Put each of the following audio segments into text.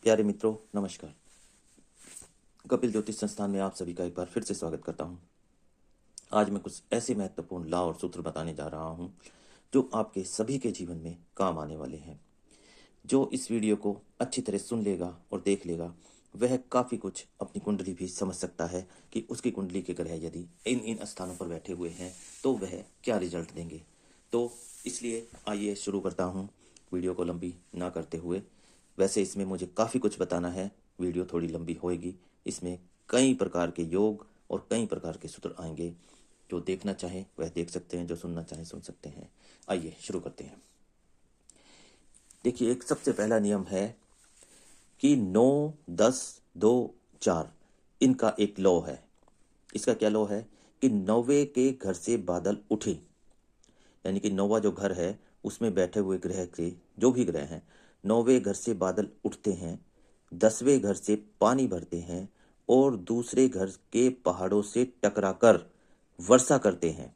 प्यारे मित्रों, नमस्कार। कपिल ज्योतिष संस्थान में आप सभी का एक बार फिर से स्वागत करता हूं। आज मैं कुछ ऐसे महत्वपूर्ण लॉ और सूत्र बताने जा रहा हूं जो आपके सभी के जीवन में काम आने वाले हैं। जो इस वीडियो को अच्छी तरह सुन लेगा और देख लेगा, वह काफ़ी कुछ अपनी कुंडली भी समझ सकता है कि उसकी कुंडली के ग्रह यदि इन इन स्थानों पर बैठे हुए हैं तो वह क्या रिजल्ट देंगे। तो इसलिए आइए शुरू करता हूँ, वीडियो को लंबी ना करते हुए। वैसे इसमें मुझे काफ़ी कुछ बताना है, वीडियो थोड़ी लंबी होएगी। इसमें कई प्रकार के योग और कई प्रकार के सूत्र आएंगे। जो देखना चाहें वह देख सकते हैं, जो सुनना चाहें सुन सकते हैं। आइए शुरू करते हैं। देखिए, एक सबसे पहला नियम है कि 9, 10, 2, 4 इनका एक लॉ है। इसका क्या लॉ है कि नौवे के घर से बादल उठे, यानी कि नौवा जो घर है उसमें बैठे हुए ग्रह के जो भी ग्रह हैं, नौवे घर से बादल उठते हैं, 10वें घर से पानी भरते हैं और दूसरे घर के पहाड़ों से टकराकर वर्षा करते हैं,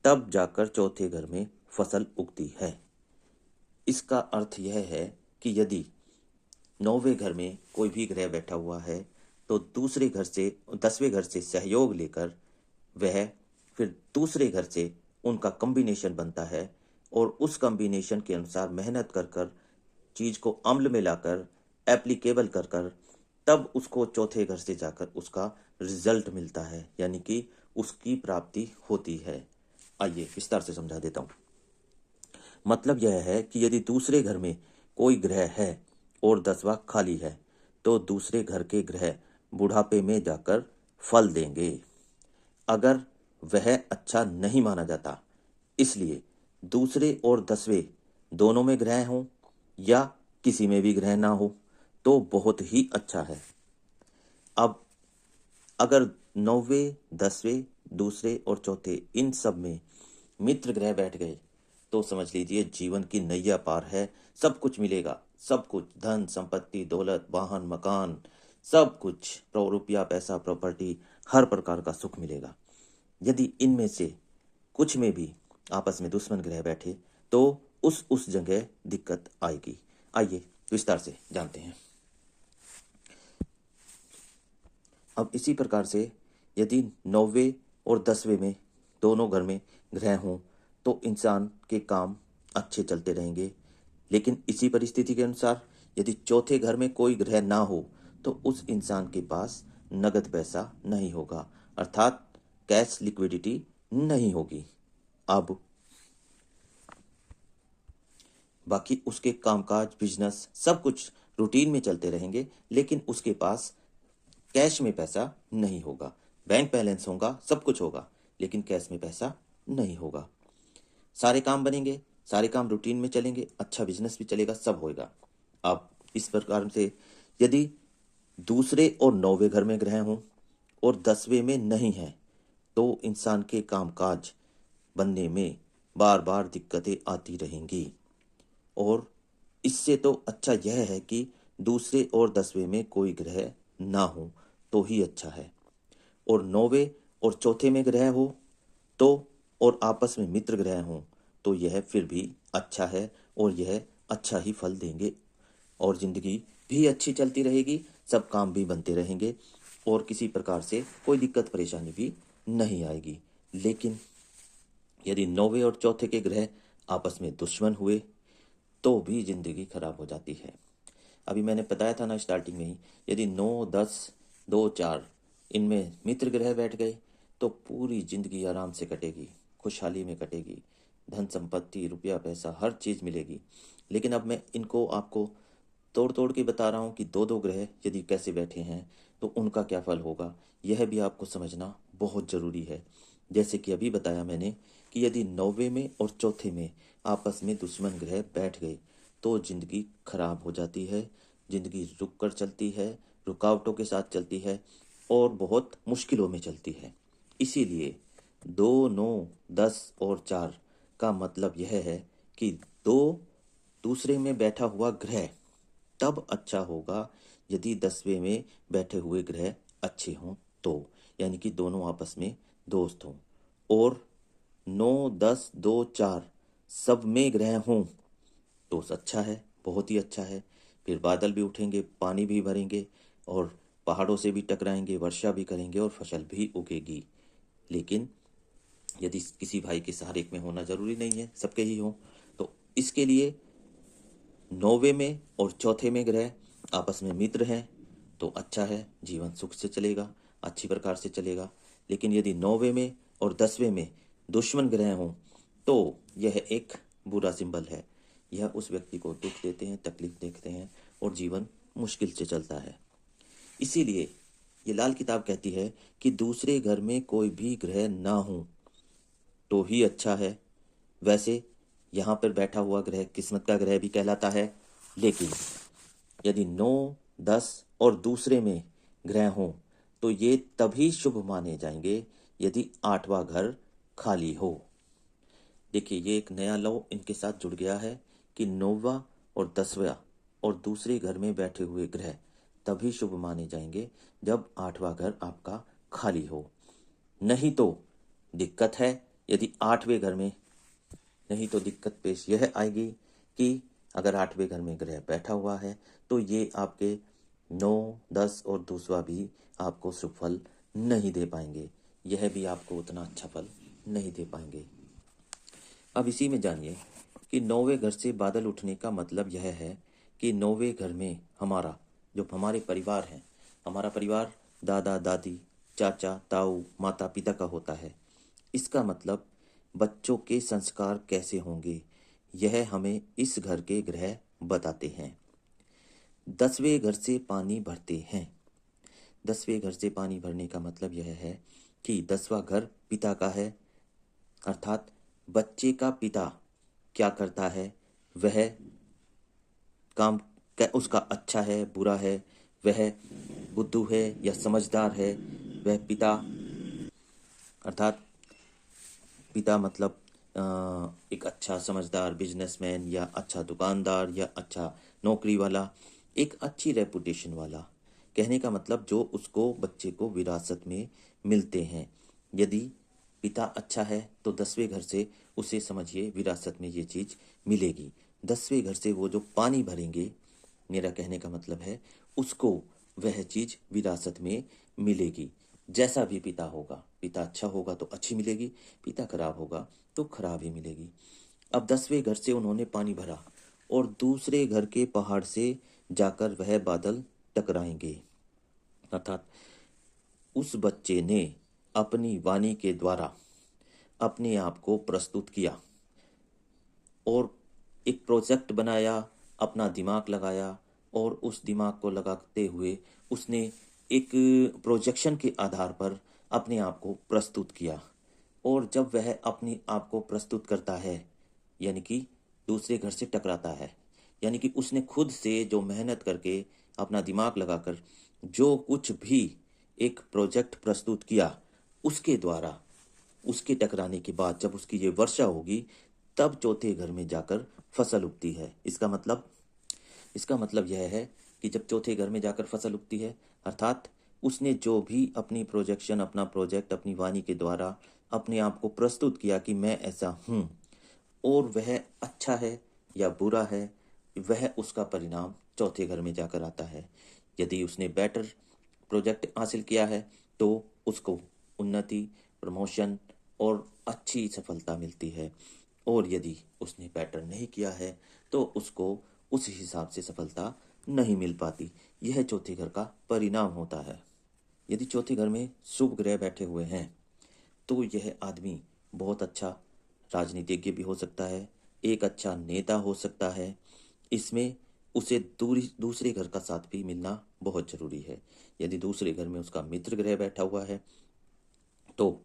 तब जाकर चौथे घर में फसल उगती है। इसका अर्थ यह है कि यदि नौवें घर में कोई भी ग्रह बैठा हुआ है तो दूसरे घर से 10वें घर से सहयोग लेकर वह फिर दूसरे घर से उनका कॉम्बिनेशन बनता है और उस कॉम्बिनेशन के अनुसार मेहनत कर कर चीज को अम्ल में लाकर एप्लीकेबल कर कर तब उसको चौथे घर से जाकर उसका रिजल्ट मिलता है, यानी कि उसकी प्राप्ति होती है। आइए विस्तार से समझा देता हूं। मतलब यह है कि यदि दूसरे घर में कोई ग्रह है और 10वां खाली है तो दूसरे घर के ग्रह बुढ़ापे में जाकर फल देंगे। अगर वह अच्छा नहीं माना जाता, इसलिए दूसरे और 10वें दोनों में ग्रह हों या किसी में भी ग्रह ना हो तो बहुत ही अच्छा है। अब अगर 9वें, 10वें, दूसरे और चौथे इन सब में मित्र ग्रह बैठ गए तो समझ लीजिए जीवन की नैया पार है। सब कुछ मिलेगा, सब कुछ, धन संपत्ति दौलत वाहन मकान, सब कुछ, रुपया पैसा प्रॉपर्टी, हर प्रकार का सुख मिलेगा। यदि इनमें से कुछ में भी आपस में दुश्मन ग्रह बैठे तो उस जगह दिक्कत आएगी। आइए विस्तार से जानते हैं। अब इसी प्रकार से यदि 9वें और 10वें में दोनों घर में ग्रह हों तो इंसान के काम अच्छे चलते रहेंगे। लेकिन इसी परिस्थिति के अनुसार यदि चौथे घर में कोई ग्रह ना हो तो उस इंसान के पास नगद पैसा नहीं होगा, अर्थात कैश लिक्विडिटी नहीं होगी। अब बाकी उसके कामकाज बिजनेस सब कुछ रूटीन में चलते रहेंगे, लेकिन उसके पास कैश में पैसा नहीं होगा। बैंक बैलेंस होगा, सब कुछ होगा, लेकिन कैश में पैसा नहीं होगा। सारे काम बनेंगे, सारे काम रूटीन में चलेंगे, अच्छा बिजनेस भी चलेगा, सब होएगा। अब इस प्रकार से यदि दूसरे और 9वें घर में ग्रह हों और 10वें में नहीं है तो इंसान के कामकाज बनने में बार बार दिक्कतें आती रहेंगी। और इससे तो अच्छा यह है कि दूसरे और 10वें में कोई ग्रह ना हो तो ही अच्छा है, और 9वें और चौथे में ग्रह हो तो और आपस में मित्र ग्रह हों तो यह फिर भी अच्छा है और यह अच्छा ही फल देंगे और जिंदगी भी अच्छी चलती रहेगी, सब काम भी बनते रहेंगे और किसी प्रकार से कोई दिक्कत परेशानी भी नहीं आएगी। लेकिन यदि 9वें और चौथे के ग्रह आपस में दुश्मन हुए तो भी जिंदगी खराब हो जाती है। अभी मैंने बताया था ना स्टार्टिंग में ही, यदि 9, 10, 2, 4 इनमें मित्र ग्रह बैठ गए तो पूरी जिंदगी आराम से कटेगी, खुशहाली में कटेगी, धन संपत्ति रुपया पैसा हर चीज़ मिलेगी। लेकिन अब मैं इनको आपको तोड़ तोड़ के बता रहा हूँ कि दो दो ग्रह यदि कैसे बैठे हैं तो उनका क्या फल होगा, यह भी आपको समझना बहुत ज़रूरी है। जैसे कि अभी बताया मैंने कि यदि 9वें में और चौथे में आपस में दुश्मन ग्रह बैठ गए तो जिंदगी खराब हो जाती है, जिंदगी रुक कर चलती है, रुकावटों के साथ चलती है और बहुत मुश्किलों में चलती है। इसीलिए 2, 9, 10 और 4 का मतलब यह है कि दो दूसरे में बैठा हुआ ग्रह तब अच्छा होगा यदि 10वें में बैठे हुए ग्रह अच्छे हों तो, यानी कि दोनों आपस में दोस्त हों। और 9, 10, 2, 4 सब में ग्रह हों तो अच्छा है, बहुत ही अच्छा है। फिर बादल भी उठेंगे, पानी भी भरेंगे और पहाड़ों से भी टकराएंगे, वर्षा भी करेंगे और फसल भी उगेगी। लेकिन यदि किसी भाई के हर एक में होना जरूरी नहीं है, सबके ही हो, तो इसके लिए 9वें में और चौथे में ग्रह आपस में मित्र हैं तो अच्छा है, जीवन सुख से चलेगा, अच्छी प्रकार से चलेगा। लेकिन यदि 9वें में और 10वें में दुश्मन ग्रह हों तो यह एक बुरा सिंबल है। यह उस व्यक्ति को दुख देते हैं, तकलीफ देते हैं और जीवन मुश्किल से चलता है। इसीलिए ये लाल किताब कहती है कि दूसरे घर में कोई भी ग्रह ना हो तो ही अच्छा है। वैसे यहाँ पर बैठा हुआ ग्रह किस्मत का ग्रह भी कहलाता है, लेकिन यदि 9, 10 और दूसरे में ग्रह हों तो ये तभी शुभ माने जाएंगे यदि 8वां घर खाली हो। देखिए, ये एक नया लॉ इनके साथ जुड़ गया है कि 9वां और 10वां और दूसरे घर में बैठे हुए ग्रह तभी शुभ माने जाएंगे जब 8वां घर आपका खाली हो। नहीं तो दिक्कत है। यदि 8वें घर में, नहीं तो दिक्कत पेश यह आएगी कि अगर 8वें घर में ग्रह बैठा हुआ है तो ये आपके 9, 10 और दूसरा भी आपको शुभ फल नहीं दे पाएंगे। यह भी आपको उतना अच्छा फल नहीं दे पाएंगे। अब इसी में जानिए कि 9वें घर से बादल उठने का मतलब यह है कि 9वें घर में हमारा जो हमारे परिवार है, हमारा परिवार दादा दादी, चाचा ताऊ, माता पिता का होता है। इसका मतलब बच्चों के संस्कार कैसे होंगे यह हमें इस घर के ग्रह बताते हैं। 10वें घर से पानी भरते हैं। 10वें घर से पानी भरने का मतलब यह है कि 10वां घर पिता का है, अर्थात बच्चे का पिता क्या करता है, वह काम उसका अच्छा है बुरा है, वह बुद्धू है या समझदार है। वह पिता अर्थात पिता मतलब एक अच्छा समझदार बिजनेसमैन या अच्छा दुकानदार या अच्छा नौकरी वाला, एक अच्छी रेपुटेशन वाला। कहने का मतलब जो उसको बच्चे को विरासत में मिलते हैं। यदि पिता अच्छा है तो 10वें घर से उसे समझिए विरासत में ये चीज मिलेगी। 10वें घर से वो जो पानी भरेंगे, मेरा कहने का मतलब है उसको वह चीज विरासत में मिलेगी। जैसा भी पिता होगा, पिता अच्छा होगा तो अच्छी मिलेगी, पिता खराब होगा तो खराब ही मिलेगी। अब 10वें घर से उन्होंने पानी भरा और दूसरे घर के पहाड़ से जाकर वह बादल टकराएंगे, अर्थात उस बच्चे ने अपनी वाणी के द्वारा अपने आप को प्रस्तुत किया और एक प्रोजेक्ट बनाया, अपना दिमाग लगाया और उस दिमाग को लगाते हुए उसने एक प्रोजेक्शन के आधार पर अपने आप को प्रस्तुत किया। और जब वह अपने आप को प्रस्तुत करता है, यानी कि दूसरे घर से टकराता है, यानी कि उसने खुद से जो मेहनत करके अपना दिमाग लगाकर जो कुछ भी एक प्रोजेक्ट प्रस्तुत किया, उसके द्वारा उसके टकराने के बाद जब उसकी ये वर्षा होगी तब चौथे घर में जाकर फसल उगती है। इसका मतलब यह है कि जब चौथे घर में जाकर फसल उगती है, अर्थात उसने जो भी अपनी प्रोजेक्शन, अपना प्रोजेक्ट अपनी वाणी के द्वारा अपने आप को प्रस्तुत किया कि मैं ऐसा हूँ, और वह अच्छा है या बुरा है, वह उसका परिणाम चौथे घर में जाकर आता है। यदि उसने बेटर प्रोजेक्ट हासिल किया है तो उसको उन्नति, प्रमोशन और अच्छी सफलता मिलती है, और यदि उसने बेटर नहीं किया है तो उसको उस हिसाब से सफलता नहीं मिल पाती। यह चौथे घर का परिणाम होता है। यदि चौथे घर में शुभ ग्रह बैठे हुए हैं तो यह आदमी बहुत अच्छा राजनीतिज्ञ भी हो सकता है, एक अच्छा नेता हो सकता है। इसमें उसे दूसरे घर का साथ भी मिलना बहुत जरूरी है। यदि दूसरे घर में उसका मित्र ग्रह बैठा हुआ है तो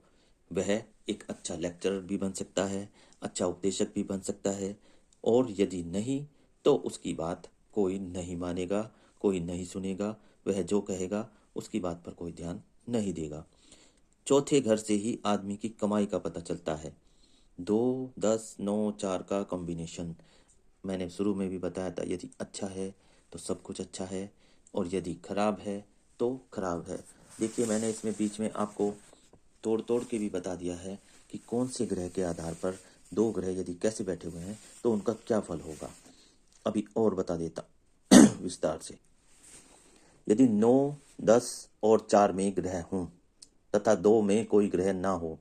वह एक अच्छा लेक्चरर भी बन सकता है, अच्छा उपदेशक भी बन सकता है, और यदि नहीं तो उसकी बात कोई नहीं मानेगा, कोई नहीं सुनेगा, वह जो कहेगा उसकी बात पर कोई ध्यान नहीं देगा। चौथे घर से ही आदमी की कमाई का पता चलता है। 2, 10, 9, 4 का कॉम्बिनेशन मैंने शुरू में भी बताया था। यदि अच्छा है तो सब कुछ अच्छा है, और यदि खराब है तो खराब है। देखिए, मैंने इसमें बीच में आपको तोड़ तोड़ के भी बता दिया है कि कौन से ग्रह के आधार पर दो ग्रह यदि कैसे बैठे हुए हैं तो उनका क्या फल होगा। अभी और बता देता विस्तार से। यदि 9, 10 और 4 में ग्रह हों तथा 2 में कोई ग्रह ना हो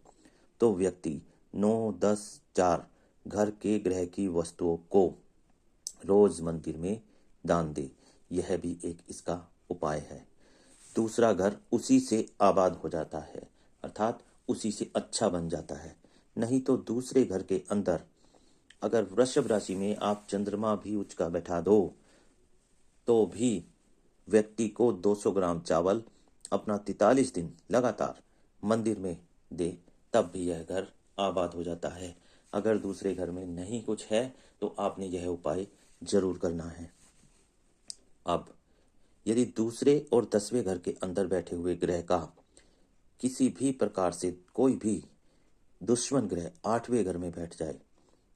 तो व्यक्ति 9, 10, 4 घर के ग्रह की वस्तुओं को रोज मंदिर में दान दे। यह भी एक इसका उपाय है। दूसरा घर उसी से आबाद हो जाता है, अर्थात उसी से अच्छा बन जाता है। नहीं तो दूसरे घर के अंदर अगर वृषभ राशि में आप चंद्रमा भी उचका बैठा दो तो भी व्यक्ति को 200 ग्राम चावल अपना 43 दिन लगातार मंदिर में दे, तब भी यह घर आबाद हो जाता है। अगर दूसरे घर में नहीं कुछ है तो आपने यह उपाय जरूर करना है। अब यदि दूसरे और 10वें घर के अंदर बैठे हुए ग्रह का किसी भी प्रकार से कोई भी दुश्मन ग्रह 8वें घर में बैठ जाए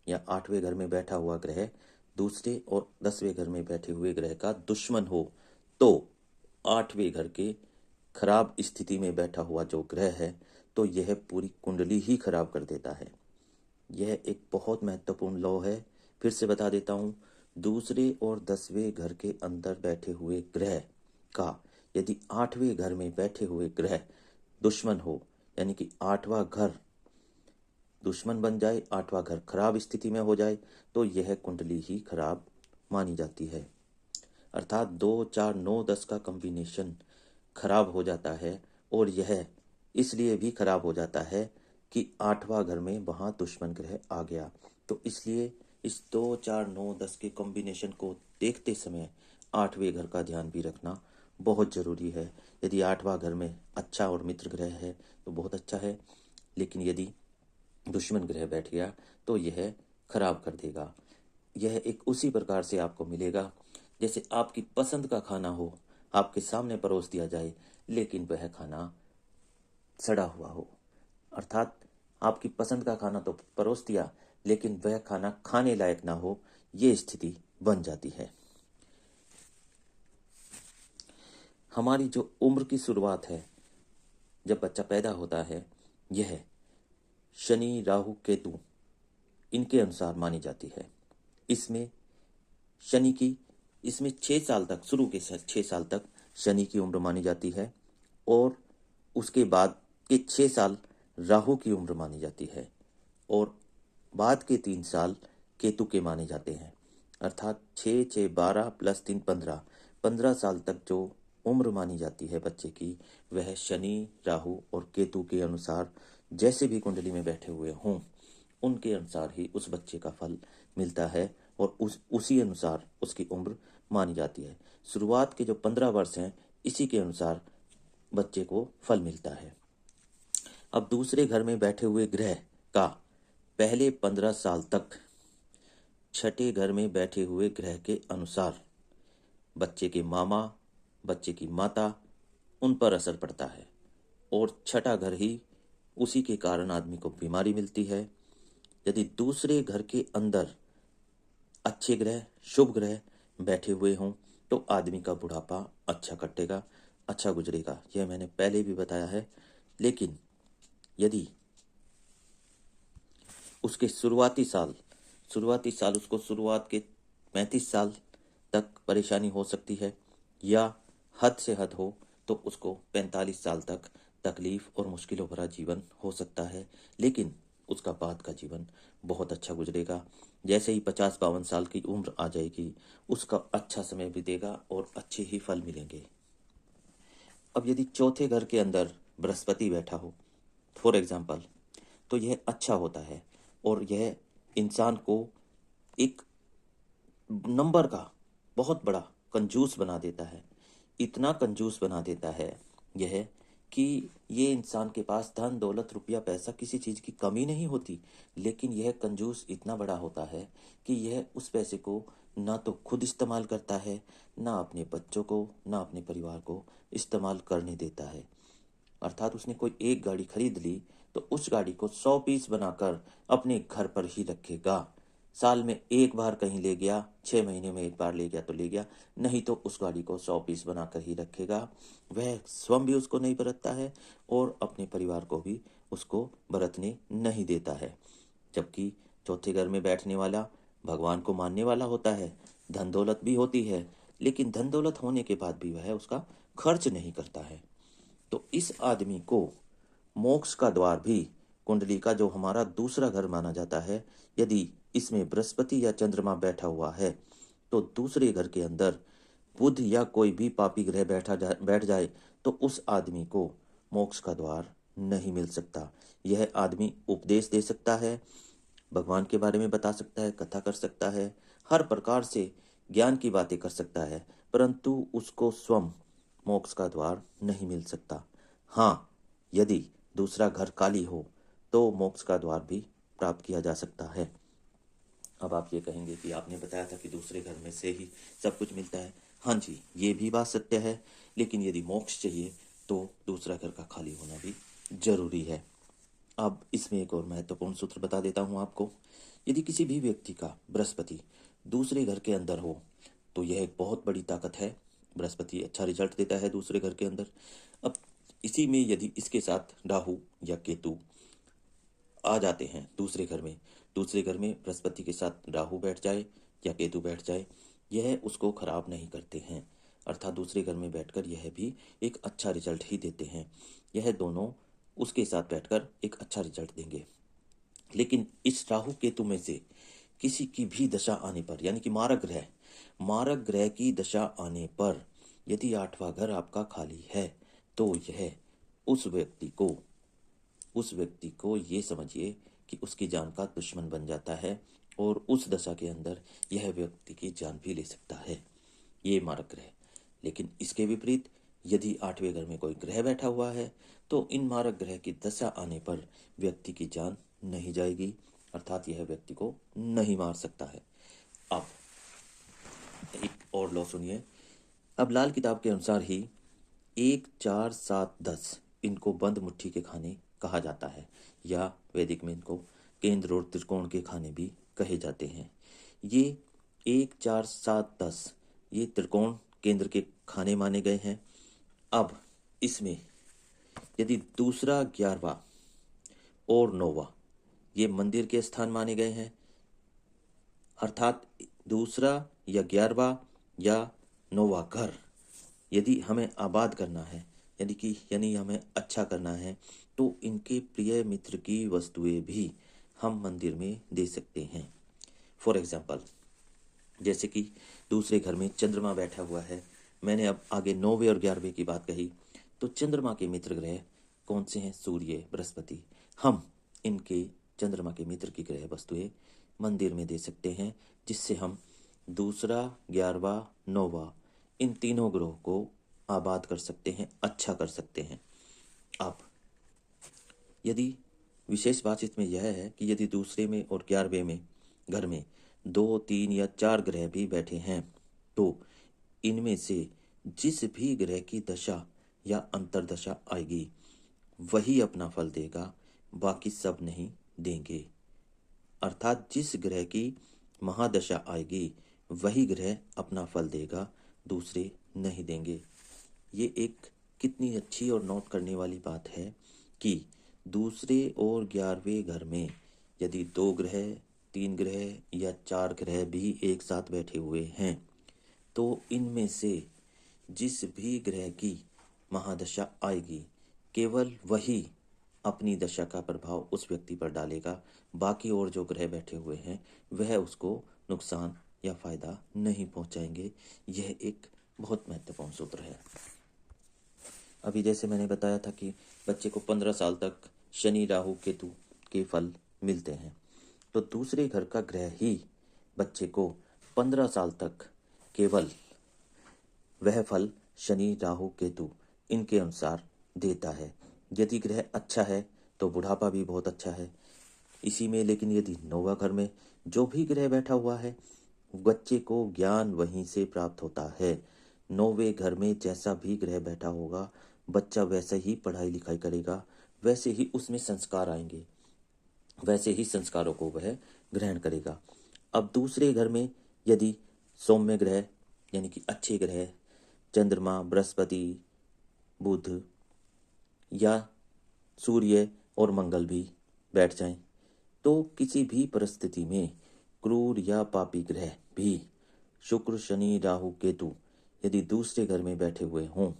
या 8वें घर में बैठा हुआ ग्रह दूसरे और 10वें घर में बैठे हुए ग्रह का दुश्मन हो तो 8वें घर के खराब स्थिति में बैठा हुआ जो ग्रह है तो यह पूरी कुंडली ही खराब कर देता है। यह एक बहुत महत्वपूर्ण लॉ है। फिर से बता देता हूँ, दूसरे और 10वें घर के अंदर बैठे हुए ग्रह का यदि 8वें घर में बैठे हुए ग्रह दुश्मन हो, यानी कि 8वां घर दुश्मन बन जाए, 8वां घर खराब स्थिति में हो जाए तो यह कुंडली ही खराब मानी जाती है। अर्थात 2, 4, 9, 10 का कॉम्बिनेशन खराब हो जाता है और यह इसलिए भी खराब हो जाता है कि 8वां घर में वहां दुश्मन ग्रह आ गया। तो इसलिए इस 2, 4, 9, 10 के कॉम्बिनेशन को देखते समय 8वें घर का ध्यान भी रखना बहुत जरूरी है। यदि 8वां घर में अच्छा और मित्र ग्रह है तो बहुत अच्छा है, लेकिन यदि दुश्मन ग्रह बैठ गया तो यह खराब कर देगा। यह एक उसी प्रकार से आपको मिलेगा जैसे आपकी पसंद का खाना हो, आपके सामने परोस दिया जाए लेकिन वह खाना सड़ा हुआ हो। अर्थात आपकी पसंद का खाना तो परोस दिया लेकिन वह खाना खाने लायक ना हो, ये स्थिति बन जाती है। हमारी जो उम्र की शुरुआत है, जब बच्चा पैदा होता है, यह शनि, राहु, केतु इनके अनुसार मानी जाती है। इसमें शनि की 6 साल तक, शुरू के 6 साल तक शनि की उम्र मानी जाती है और उसके बाद के 6 साल राहु की उम्र मानी जाती है और बाद के 3 साल केतु के माने जाते हैं। अर्थात 6, 6, 12 प्लस 3, 15 साल तक जो उम्र मानी जाती है बच्चे की, वह शनि, राहु और केतु के अनुसार जैसे भी कुंडली में बैठे हुए हों उनके अनुसार ही उस बच्चे का फल मिलता है और उसी अनुसार उसकी उम्र मानी जाती है। शुरुआत के जो 15 वर्ष हैं इसी के अनुसार बच्चे को फल मिलता है। अब दूसरे घर में बैठे हुए ग्रह का पहले 15 साल तक छठे घर में बैठे हुए ग्रह के अनुसार बच्चे के मामा, बच्चे की माता, उन पर असर पड़ता है और छठा घर ही उसी के कारण आदमी को बीमारी मिलती है। यदि दूसरे घर के अंदर अच्छे ग्रह, शुभ ग्रह बैठे हुए हों तो आदमी का बुढ़ापा अच्छा कटेगा, अच्छा गुजरेगा। यह मैंने पहले भी बताया है। लेकिन यदि उसके शुरुआती साल उसको शुरुआत के 35 साल तक परेशानी हो सकती है या हद से हद हो तो उसको 45 साल तक तकलीफ और मुश्किलों भरा जीवन हो सकता है, लेकिन उसका बाद का जीवन बहुत अच्छा गुजरेगा। जैसे ही 50-52 साल की उम्र आ जाएगी उसका अच्छा समय बीतेगा और अच्छे ही फल मिलेंगे। अब यदि चौथे घर के अंदर बृहस्पति बैठा हो फॉर एग्जाम्पल, तो यह अच्छा होता है और यह इंसान को एक नंबर का बहुत बड़ा कंजूस बना देता है। इतना कंजूस बना देता है यह कि ये इंसान के पास धन दौलत रुपया पैसा किसी चीज़ की कमी नहीं होती, लेकिन यह कंजूस इतना बड़ा होता है कि यह उस पैसे को ना तो खुद इस्तेमाल करता है, ना अपने बच्चों को, ना अपने परिवार को इस्तेमाल करने देता है। अर्थात उसने कोई एक गाड़ी खरीद ली तो उस गाड़ी को 100 पीस बनाकर अपने घर पर ही रखेगा। साल में एक बार कहीं ले गया, 6 महीने में एक बार ले गया तो ले गया, नहीं तो उस गाड़ी को 100 पीस बनाकर ही रखेगा। वह स्वयं भी उसको नहीं बरतता है और अपने परिवार को भी उसको बरतने नहीं देता है। जबकि चौथे घर में बैठने वाला भगवान को मानने वाला होता है, धन दौलत भी होती है, लेकिन धन दौलत होने के बाद भी वह उसका खर्च नहीं करता है। तो इस आदमी को मोक्ष का द्वार भी, कुंडली का जो हमारा दूसरा घर माना जाता है, यदि इसमें बृहस्पति या चंद्रमा बैठा हुआ है तो दूसरे घर के अंदर बुध या कोई भी पापी ग्रह बैठ जाए तो उस आदमी को मोक्ष का द्वार नहीं मिल सकता। यह आदमी उपदेश दे सकता है, भगवान के बारे में बता सकता है, कथा कर सकता है, हर प्रकार से ज्ञान की बातें कर सकता है, परंतु उसको स्वयं मोक्ष का द्वार नहीं मिल सकता। हाँ, यदि दूसरा घर खाली हो तो मोक्ष का द्वार भी प्राप्त किया जा सकता है। अब आप ये कहेंगे कि आपने बताया था कि दूसरे घर में से ही सब कुछ मिलता है। हाँ जी, ये भी बात सत्य है, लेकिन यदि मोक्ष चाहिए तो दूसरा घर का खाली होना भी जरूरी है। अब इसमें एक और महत्वपूर्ण सूत्र बता देता हूँ आपको। यदि किसी भी व्यक्ति का बृहस्पति दूसरे घर के अंदर हो तो यह एक बहुत बड़ी ताकत है। बृहस्पति अच्छा रिजल्ट देता है दूसरे घर के अंदर। अब इसी में यदि इसके साथ राहु या केतु आ जाते हैं दूसरे घर में बृहस्पति के साथ राहु बैठ जाए या केतु बैठ जाए, यह उसको खराब नहीं करते हैं, अर्थात दूसरे घर में बैठकर यह भी एक अच्छा रिजल्ट ही देते हैं। यह दोनों उसके साथ बैठकर एक अच्छा रिजल्ट देंगे। लेकिन इस राहु केतु में से किसी की भी दशा आने पर, यानी कि मारक ग्रह की दशा आने पर यदि 8वां घर आपका खाली है तो यह उस व्यक्ति को ये समझिए कि उसकी जान का दुश्मन बन जाता है और उस दशा के अंदर यह व्यक्ति की जान भी ले सकता है, ये मारक ग्रह। लेकिन इसके विपरीत यदि 8वें घर में कोई ग्रह बैठा हुआ है तो इन मारक ग्रह की दशा आने पर व्यक्ति की जान नहीं जाएगी, अर्थात यह व्यक्ति को नहीं मार सकता है। अब एक और लॉ सुनिए। अब लाल किताब के अनुसार ही 1, 4, 7, 10 इनको बंद मुट्ठी के खाने कहा जाता है, या वैदिक में इनको केंद्र और त्रिकोण के खाने भी कहे जाते हैं। ये 1, 4, 7, 10 ये त्रिकोण केंद्र के खाने माने गए हैं। अब इसमें यदि दूसरा, 11वां और 9वां ये मंदिर के स्थान माने गए हैं, अर्थात दूसरा या 11वां या 9वां घर यदि हमें आबाद करना है, यानी हमें अच्छा करना है, तो इनके प्रिय मित्र की वस्तुएं भी हम मंदिर में दे सकते हैं। फॉर एग्जाम्पल, जैसे कि दूसरे घर में चंद्रमा बैठा हुआ है, मैंने अब आगे 9वें और 11वें की बात कही, तो चंद्रमा के मित्र ग्रह कौन से हैं? सूर्य, बृहस्पति। हम इनके चंद्रमा के मित्र की ग्रह वस्तुएं मंदिर में दे सकते हैं, जिससे हम दूसरा, 11वां, 9वां इन तीनों ग्रहों को आबाद कर सकते हैं, अच्छा कर सकते हैं। अब यदि विशेष बात इसमें यह है कि यदि दूसरे में और 11वें में घर में 2, 3 या 4 ग्रह भी बैठे हैं तो इनमें से जिस भी ग्रह की दशा या अंतर्दशा आएगी वही अपना फल देगा, बाकी सब नहीं देंगे। अर्थात जिस ग्रह की महादशा आएगी वही ग्रह अपना फल देगा, दूसरे नहीं देंगे। ये एक कितनी अच्छी और नोट करने वाली बात है कि दूसरे और 11वें घर में यदि 2 ग्रह, 3 ग्रह या 4 ग्रह भी एक साथ बैठे हुए हैं तो इनमें से जिस भी ग्रह की महादशा आएगी केवल वही अपनी दशा का प्रभाव उस व्यक्ति पर डालेगा, बाकी और जो ग्रह बैठे हुए हैं वह उसको नुकसान या फायदा नहीं पहुंचाएंगे। यह एक बहुत महत्वपूर्ण सूत्र है। अभी जैसे मैंने बताया था कि बच्चे को 15 साल तक शनि, राहु, केतु के फल मिलते हैं, तो दूसरे घर का ग्रह ही बच्चे को 15 साल तक केवल वह फल शनि, राहु, केतु इनके अनुसार देता है। यदि ग्रह अच्छा है तो बुढ़ापा भी बहुत अच्छा है इसी में। लेकिन यदि 9वां घर में जो भी ग्रह बैठा हुआ है बच्चे को ज्ञान वहीं से प्राप्त होता है। 9वें घर में जैसा भी ग्रह बैठा होगा बच्चा वैसे ही पढ़ाई लिखाई करेगा, वैसे ही उसमें संस्कार आएंगे, वैसे ही संस्कारों को वह ग्रहण करेगा। अब दूसरे घर में यदि सौम्य ग्रह यानी कि अच्छे ग्रह चंद्रमा, बृहस्पति, बुध या सूर्य और मंगल भी बैठ जाएं तो किसी भी परिस्थिति में क्रूर या पापी ग्रह भी शुक्र, शनि, राहु, केतु यदि दूसरे घर में बैठे हुए हों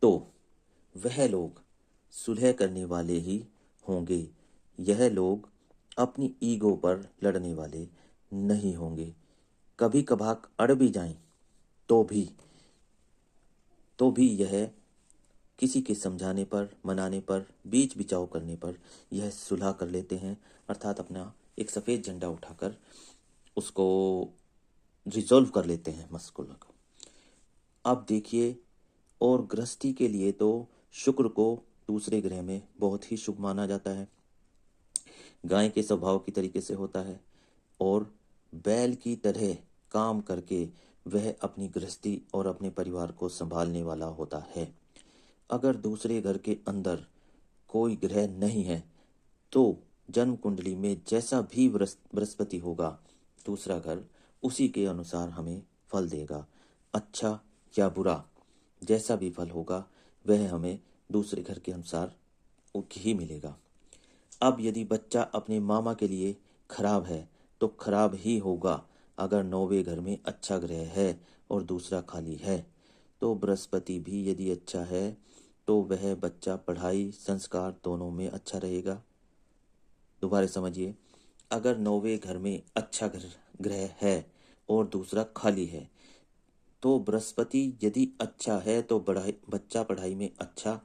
तो वह लोग सुलह करने वाले ही होंगे। यह लोग अपनी ईगो पर लड़ने वाले नहीं होंगे। कभी कभार अड़ भी जाएं तो भी यह किसी के समझाने पर, मनाने पर, बीच बिचाव करने पर यह सुलह कर लेते हैं, अर्थात अपना एक सफ़ेद झंडा उठाकर उसको रिजॉल्व कर लेते हैं मसले को। अब देखिए, और गृहस्थी के लिए तो शुक्र को दूसरे ग्रह में बहुत ही शुभ माना जाता है। गाय के स्वभाव की तरीके से होता है और बैल की तरह काम करके वह अपनी गृहस्थी और अपने परिवार को संभालने वाला होता है। अगर दूसरे घर के अंदर कोई ग्रह नहीं है तो जन्म कुंडली में जैसा भी बृहस्पति होगा, दूसरा घर उसी के अनुसार हमें फल देगा। अच्छा या बुरा जैसा भी फल होगा वह हमें दूसरे घर के अनुसार ही मिलेगा। अब यदि बच्चा अपने मामा के लिए खराब है तो खराब ही होगा। अगर 9वें घर में अच्छा ग्रह है और दूसरा खाली है तो बृहस्पति भी यदि अच्छा है तो वह बच्चा पढ़ाई, संस्कार दोनों में अच्छा रहेगा। दोबारा समझिए, अगर 9वें घर में अच्छा ग्रह है और दूसरा खाली है तो बृहस्पति यदि अच्छा है तो बच्चा पढ़ाई में अच्छा